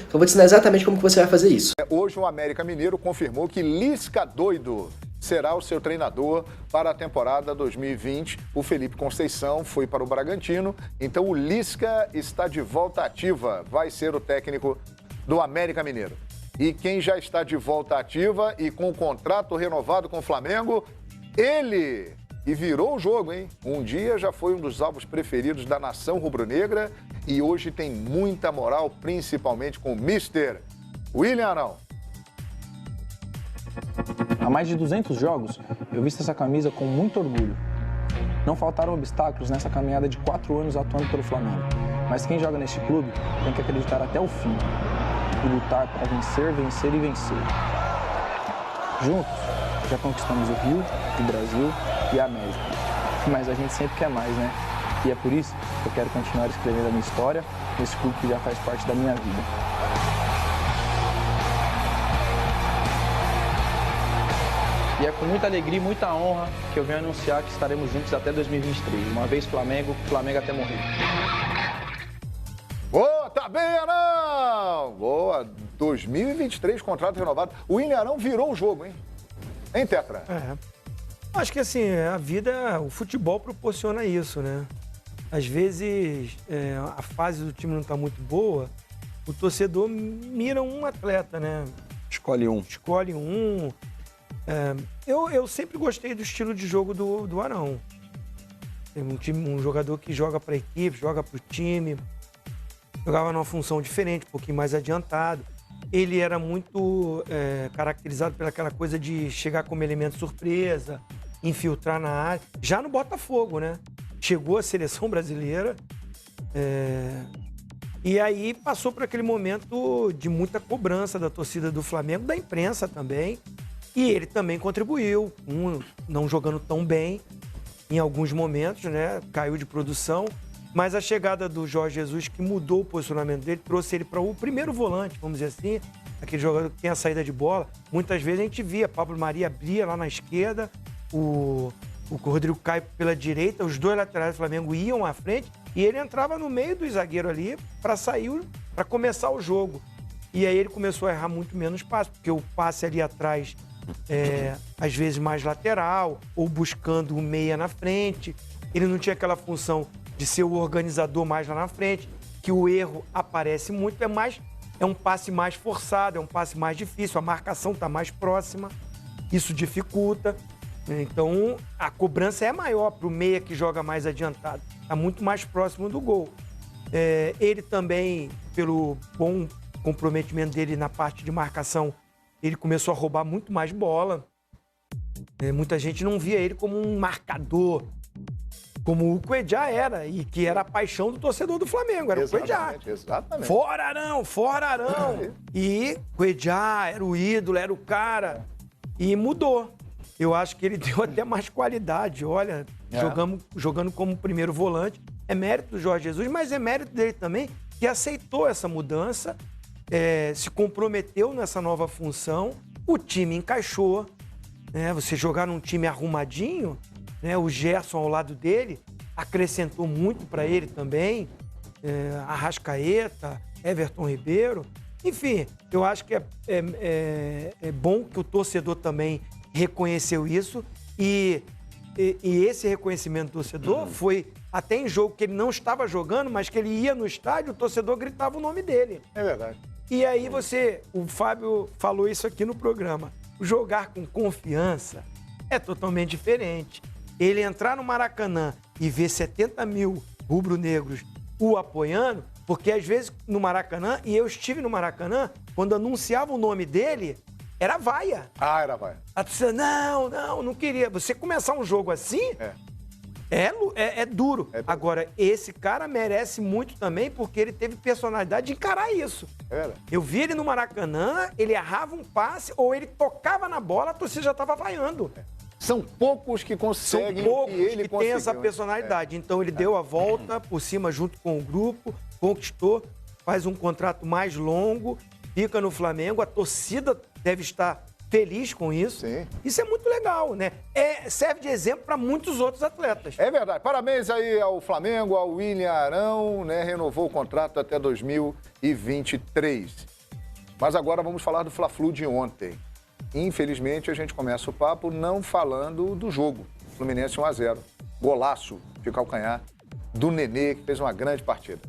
que eu vou te ensinar exatamente como que você vai fazer isso. Hoje o América Mineiro confirmou que Lisca Doido será o seu treinador para a temporada 2020. O Felipe Conceição foi para o Bragantino, então o Lisca está de volta ativa, vai ser o técnico do América Mineiro. E quem já está de volta ativa e com o contrato renovado com o Flamengo, ele... E virou o jogo, hein? Um dia já foi um dos alvos preferidos da nação rubro-negra e hoje tem muita moral, principalmente com o Mister William Arão. Há mais de 200 jogos, eu visto essa camisa com muito orgulho. Não faltaram obstáculos nessa caminhada de 4 anos atuando pelo Flamengo. Mas quem joga neste clube tem que acreditar até o fim e lutar para vencer, vencer e vencer. Juntos, já conquistamos o Rio, o Brasil e a América. Mas a gente sempre quer mais, né? E é por isso que eu quero continuar escrevendo a minha história nesse clube que já faz parte da minha vida. E é com muita alegria e muita honra que eu venho anunciar que estaremos juntos até 2023. Uma vez Flamengo, Flamengo até morrer. Boa, tá bem, Arão! Boa, 2023, contrato renovado. O William Arão virou o jogo, hein? Hein, Tetra? Acho que assim, a vida, o futebol proporciona isso, né? Às vezes, a fase do time não está muito boa, o torcedor mira um atleta, né? Escolhe um. Escolhe um. Eu sempre gostei do estilo de jogo do Arão. Tem um jogador que joga para a equipe, joga para o time, jogava numa função diferente, um pouquinho mais adiantado. Ele era muito caracterizado pelaquela coisa de chegar como elemento surpresa, infiltrar na área. Já no Botafogo, né? Chegou à seleção brasileira e aí passou por aquele momento de muita cobrança da torcida do Flamengo, da imprensa também. E ele também contribuiu, não jogando tão bem em alguns momentos, né? Caiu de produção. Mas a chegada do Jorge Jesus, que mudou o posicionamento dele, trouxe ele para o primeiro volante, vamos dizer assim, aquele jogador que tem a saída de bola. Muitas vezes a gente via Pablo Maria abria lá na esquerda, o Rodrigo Caio pela direita, os dois laterais do Flamengo iam à frente e ele entrava no meio do zagueiro ali para sair, para começar o jogo. E aí ele começou a errar muito menos passe, porque o passe ali atrás às vezes mais lateral, ou buscando o meia na frente. Ele não tinha aquela função de ser o organizador mais lá na frente, que o erro aparece muito, é um passe mais forçado, é um passe mais difícil, a marcação está mais próxima, isso dificulta. Então, a cobrança é maior para o meia que joga mais adiantado, está muito mais próximo do gol. Ele também, pelo bom comprometimento dele na parte de marcação, ele começou a roubar muito mais bola. Muita gente não via ele como um marcador, como o Cuejá era, e que era a paixão do torcedor do Flamengo, era o Cuejá. Exatamente. Fora Arão, fora Arão. E Cuejá era o ídolo, era o cara. E mudou. Eu acho que ele deu até mais qualidade. Olha, jogando como primeiro volante. É mérito do Jorge Jesus, mas é mérito dele também, que aceitou essa mudança, se comprometeu nessa nova função, o time encaixou. Você jogar num time arrumadinho, o Gerson ao lado dele acrescentou muito para ele também, Arrascaeta, Everton Ribeiro. Enfim, eu acho que é bom que o torcedor também reconheceu isso e esse reconhecimento do torcedor foi até em jogo que ele não estava jogando, mas que ele ia no estádio, o torcedor gritava o nome dele. É verdade. E aí o Fábio falou isso aqui no programa, jogar com confiança é totalmente diferente. Ele entrar no Maracanã e ver 70 mil rubro-negros o apoiando, porque às vezes no Maracanã, e eu estive no Maracanã, quando anunciava o nome dele, era vaia. Ah, era vaia. A torcida, não queria. Você começar um jogo assim, é duro. Agora, esse cara merece muito também, porque ele teve personalidade de encarar isso. Eu vi ele no Maracanã, ele errava um passe, ou ele tocava na bola, a torcida já estava vaiando. São poucos que conseguem. São poucos que têm essa personalidade. Então, ele deu a volta por cima junto com o grupo, conquistou, faz um contrato mais longo, fica no Flamengo, a torcida deve estar feliz com isso. Sim. Isso é muito legal, né? Serve de exemplo para muitos outros atletas. É verdade. Parabéns aí ao Flamengo, ao William Arão, né? Renovou o contrato até 2023. Mas agora vamos falar do Fla-Flu de ontem. Infelizmente, a gente começa o papo não falando do jogo. Fluminense 1-0. Golaço de calcanhar do Nenê, que fez uma grande partida.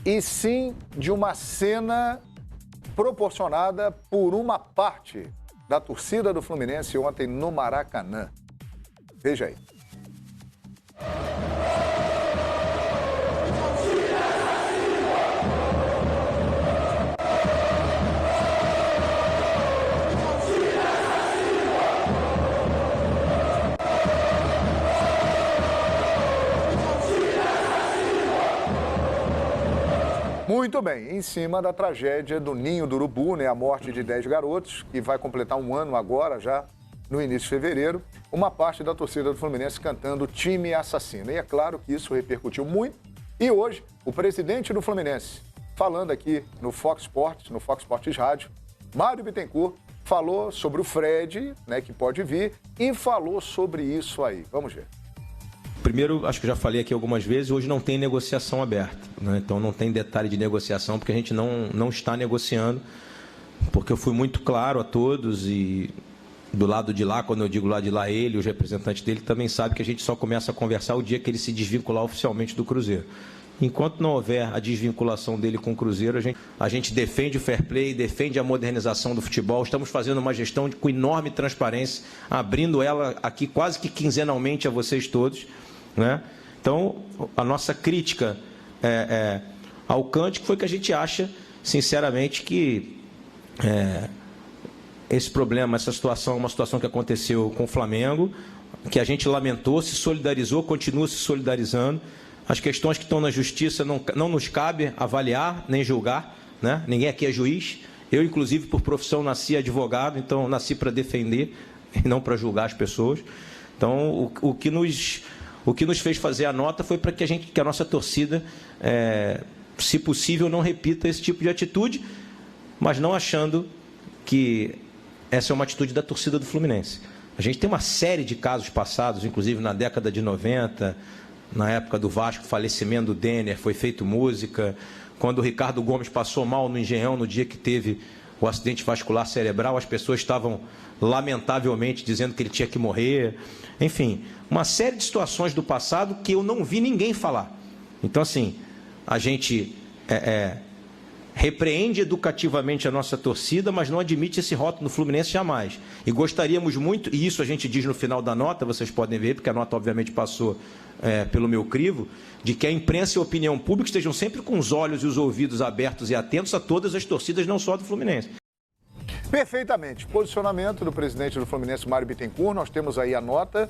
E sim de uma cena proporcionada por uma parte da torcida do Fluminense ontem no Maracanã. Veja aí. Muito bem, em cima da tragédia do Ninho do Urubu, né, a morte de 10 garotos, que vai completar um ano agora, já no início de fevereiro, uma parte da torcida do Fluminense cantando Time Assassino. E é claro que isso repercutiu muito. E hoje, o presidente do Fluminense, falando aqui no Fox Sports Rádio, Mário Bittencourt, falou sobre o Fred, né, que pode vir, e falou sobre isso aí. Vamos ver. Primeiro, acho que já falei aqui algumas vezes, hoje não tem negociação aberta, né? Então não tem detalhe de negociação, porque a gente não está negociando, porque eu fui muito claro a todos e do lado de lá, quando eu digo lado de lá, ele, os representantes dele, também sabe que a gente só começa a conversar o dia que ele se desvincular oficialmente do Cruzeiro. Enquanto não houver a desvinculação dele com o Cruzeiro, a gente defende o fair play, defende a modernização do futebol. Estamos fazendo uma gestão com enorme transparência, abrindo ela aqui quase que quinzenalmente a vocês todos, né? Então, a nossa crítica ao Cântico foi que a gente acha, sinceramente, que esse problema, essa situação é uma situação que aconteceu com o Flamengo, que a gente lamentou, se solidarizou, continua se solidarizando. As questões que estão na justiça não nos cabe avaliar nem julgar, né? Ninguém aqui é juiz. Eu, inclusive, por profissão, nasci advogado, então nasci para defender e não para julgar as pessoas. Então, o que nos fez fazer a nota foi para que a nossa torcida, se possível, não repita esse tipo de atitude, mas não achando que essa é uma atitude da torcida do Fluminense. A gente tem uma série de casos passados, inclusive na década de 90, na época do Vasco, falecimento do Denner, foi feito música. Quando o Ricardo Gomes passou mal no Engenhão, no dia que teve o acidente vascular cerebral, as pessoas estavam, lamentavelmente, dizendo que ele tinha que morrer. Enfim, uma série de situações do passado que eu não vi ninguém falar. Então, assim, a gente repreende educativamente a nossa torcida, mas não admite esse rótulo no Fluminense jamais. E gostaríamos muito, e isso a gente diz no final da nota, vocês podem ver, porque a nota obviamente passou pelo meu crivo, de que a imprensa e a opinião pública estejam sempre com os olhos e os ouvidos abertos e atentos a todas as torcidas, não só do Fluminense. Perfeitamente. Posicionamento do presidente do Fluminense, Mário Bittencourt. Nós temos aí a nota,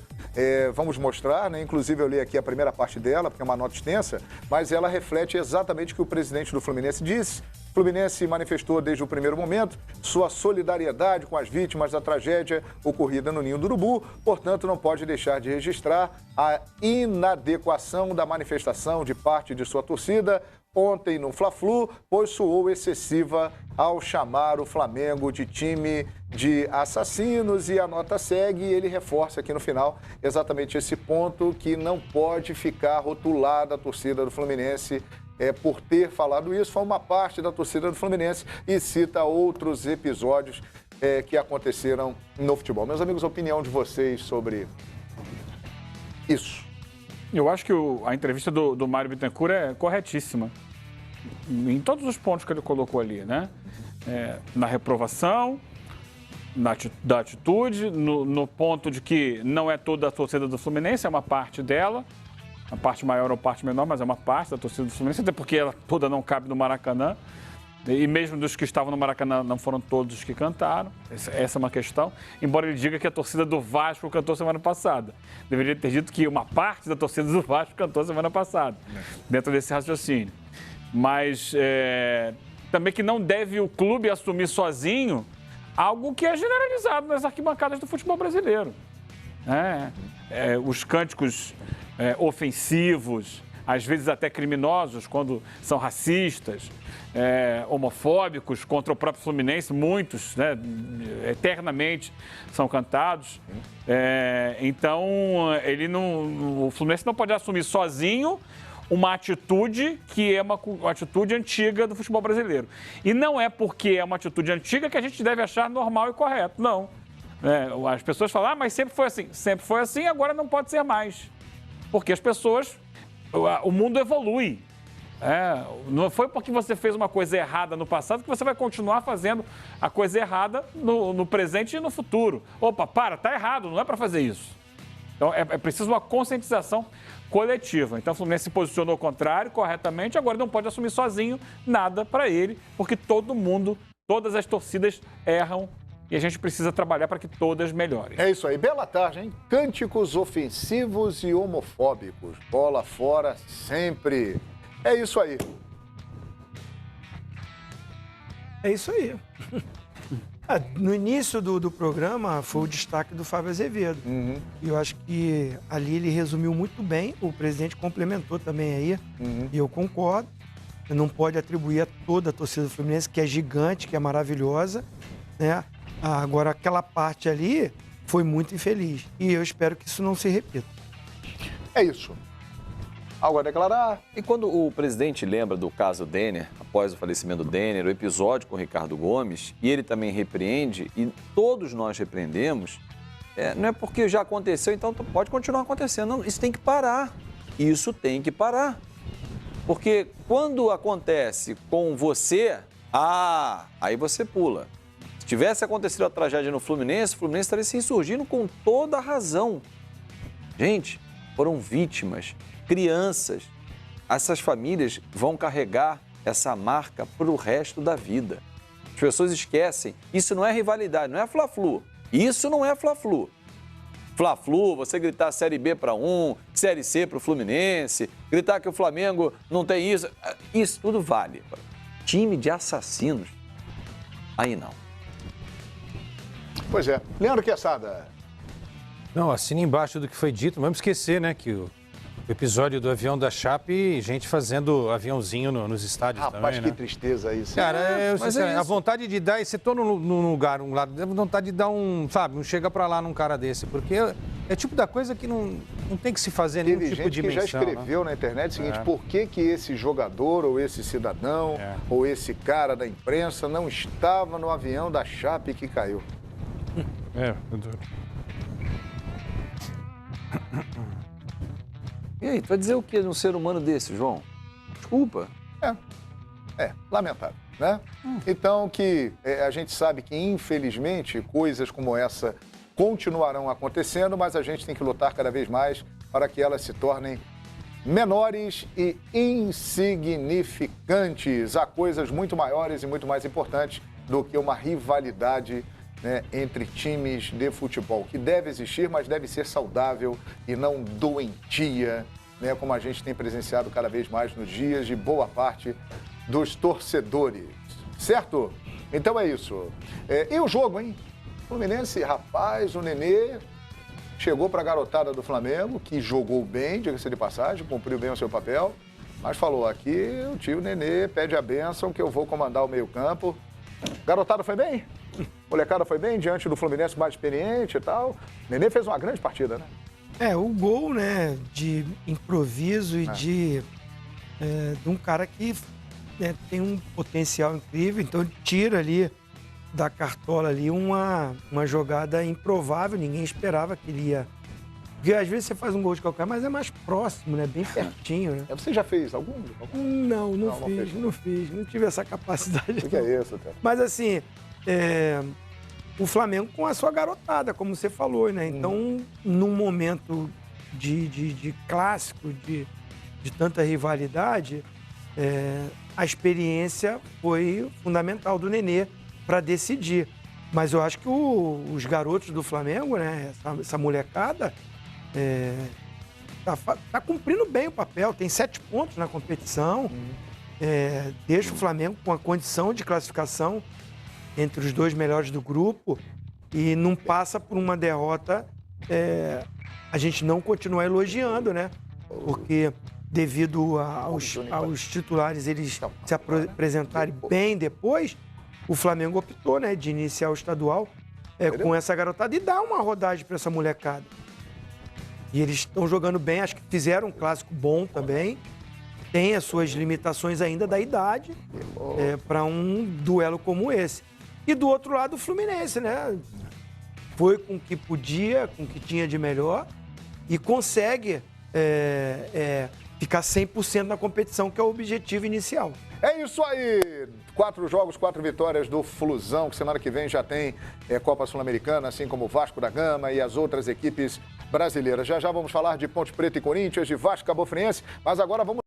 vamos mostrar, né? Inclusive eu li aqui a primeira parte dela, porque é uma nota extensa, mas ela reflete exatamente o que o presidente do Fluminense disse. O Fluminense manifestou desde o primeiro momento sua solidariedade com as vítimas da tragédia ocorrida no Ninho do Urubu, portanto não pode deixar de registrar a inadequação da manifestação de parte de sua torcida ontem no Fla-Flu, pois soou excessiva ao chamar o Flamengo de time de assassinos, e a nota segue e ele reforça aqui no final exatamente esse ponto, que não pode ficar rotulada a torcida do Fluminense por ter falado isso. Foi uma parte da torcida do Fluminense e cita outros episódios que aconteceram no futebol. Meus amigos, a opinião de vocês sobre isso? Eu acho que a entrevista do Mário Bittencourt é corretíssima, em todos os pontos que ele colocou ali, né? Na reprovação, da atitude, no ponto de que não é toda a torcida do Fluminense, é uma parte dela, a parte maior ou parte menor, mas é uma parte da torcida do Fluminense, até porque ela toda não cabe no Maracanã. E mesmo dos que estavam no Maracanã, não foram todos os que cantaram. Essa é uma questão. Embora ele diga que a torcida do Vasco cantou semana passada. Deveria ter dito que uma parte da torcida do Vasco cantou semana passada, dentro desse raciocínio. Mas também que não deve o clube assumir sozinho algo que é generalizado nas arquibancadas do futebol brasileiro. Os cânticos ofensivos, às vezes até criminosos, quando são racistas, homofóbicos contra o próprio Fluminense, muitos, né, eternamente são cantados. Então, o Fluminense não pode assumir sozinho uma atitude que é uma atitude antiga do futebol brasileiro. E não é porque é uma atitude antiga que a gente deve achar normal e correto, não. As pessoas falam, mas sempre foi assim, agora não pode ser mais. Porque as pessoas, o mundo evolui. Não foi porque você fez uma coisa errada no passado que você vai continuar fazendo a coisa errada no presente e no futuro. Opa, tá errado, não é para fazer isso. Então, é preciso uma conscientização coletiva. Então, o Fluminense se posicionou contrário, corretamente, agora não pode assumir sozinho nada para ele, porque todo mundo, todas as torcidas erram e a gente precisa trabalhar para que todas melhorem. É isso aí. Bela tarde, hein? Cânticos ofensivos e homofóbicos. Bola fora sempre. É isso aí. É isso aí. No início do programa foi o destaque do Fábio Azevedo. E eu acho que ali ele resumiu muito bem, o presidente complementou também aí, e eu concordo. Não pode atribuir a toda a torcida do Fluminense, que é gigante, que é maravilhosa, né? Agora, aquela parte ali foi muito infeliz. E eu espero que isso não se repita. É isso. Algo a declarar? E quando o presidente lembra do caso Denner, após o falecimento do Denner, o episódio com o Ricardo Gomes, e ele também repreende, e todos nós repreendemos, não é porque já aconteceu, então pode continuar acontecendo. Não, isso tem que parar. Isso tem que parar. Porque quando acontece com você, aí você pula. Se tivesse acontecido a tragédia no Fluminense, o Fluminense estaria se insurgindo com toda a razão. Gente, foram vítimas, crianças. Essas famílias vão carregar essa marca para o resto da vida. As pessoas esquecem. Isso não é rivalidade, não é Fla-Flu. Isso não é Fla-Flu. Fla-Flu, você gritar Série B para um, Série C para o Fluminense, gritar que o Flamengo não tem isso. Isso tudo vale. Time de assassinos, aí não. Pois é. Leandro Quesada. Não, assina embaixo do que foi dito. Não vamos esquecer, né, que o episódio do avião da Chape, gente fazendo aviãozinho nos estádios também, né? Rapaz, que tristeza isso. Cara, a isso. vontade de dar, você tô num lugar, um lado, dá vontade de dar um chega pra lá num cara desse, porque é tipo da coisa que não tem que se fazer nenhum tipo de menção. Teve gente que já escreveu na internet o seguinte, por que esse jogador, ou esse cidadão, ou esse cara da imprensa não estava no avião da Chape que caiu? E aí, tu vai dizer o que num ser humano desse, João? Desculpa. Lamentável, né? Então que a gente sabe que, infelizmente, coisas como essa continuarão acontecendo, mas a gente tem que lutar cada vez mais para que elas se tornem menores e insignificantes. Há coisas muito maiores e muito mais importantes do que uma rivalidade, né, entre times de futebol, que deve existir, mas deve ser saudável e não doentia, né, como a gente tem presenciado cada vez mais nos dias de boa parte dos torcedores. Certo? Então é isso. E o jogo, hein? Fluminense, rapaz, o Nenê chegou para a garotada do Flamengo, que jogou bem, diga-se de passagem, cumpriu bem o seu papel, mas falou aqui, o tio Nenê pede a bênção que eu vou comandar o meio-campo. Garotada foi bem? Molecada foi bem diante do Fluminense mais experiente e tal. Nenê fez uma grande partida, né? O gol, né, de improviso e de um cara que tem um potencial incrível, então ele tira ali da cartola ali uma jogada improvável, ninguém esperava que ele ia... Porque às vezes você faz um gol de qualquer, mas é mais próximo, né, bem pertinho, né? Você já fez algum? Não fiz, não tive essa capacidade. O que é isso, Tete? Mas assim, o Flamengo com a sua garotada, como você falou, né? Então, num momento de clássico, de tanta rivalidade, a experiência foi fundamental do Nenê para decidir. Mas eu acho que os garotos do Flamengo, né? Essa molecada, tá cumprindo bem o papel, tem 7 pontos na competição, deixa o Flamengo com a condição de classificação entre os 2 melhores do grupo e não passa por uma derrota, a gente não continuar elogiando, né? Porque devido aos titulares eles se apresentarem bem depois, o Flamengo optou, né, de iniciar o estadual com essa garotada e dar uma rodagem para essa molecada. E eles estão jogando bem, acho que fizeram um clássico bom também. tem as suas limitações ainda da idade para um duelo como esse. E do outro lado, o Fluminense, né? Foi com o que podia, com o que tinha de melhor e consegue ficar 100% na competição, que é o objetivo inicial. É isso aí! 4 jogos, 4 vitórias do Flusão, que semana que vem já tem Copa Sul-Americana, assim como o Vasco da Gama e as outras equipes brasileiras. Já já vamos falar de Ponte Preta e Corinthians, de Vasco e Cabo Friense, mas agora vamos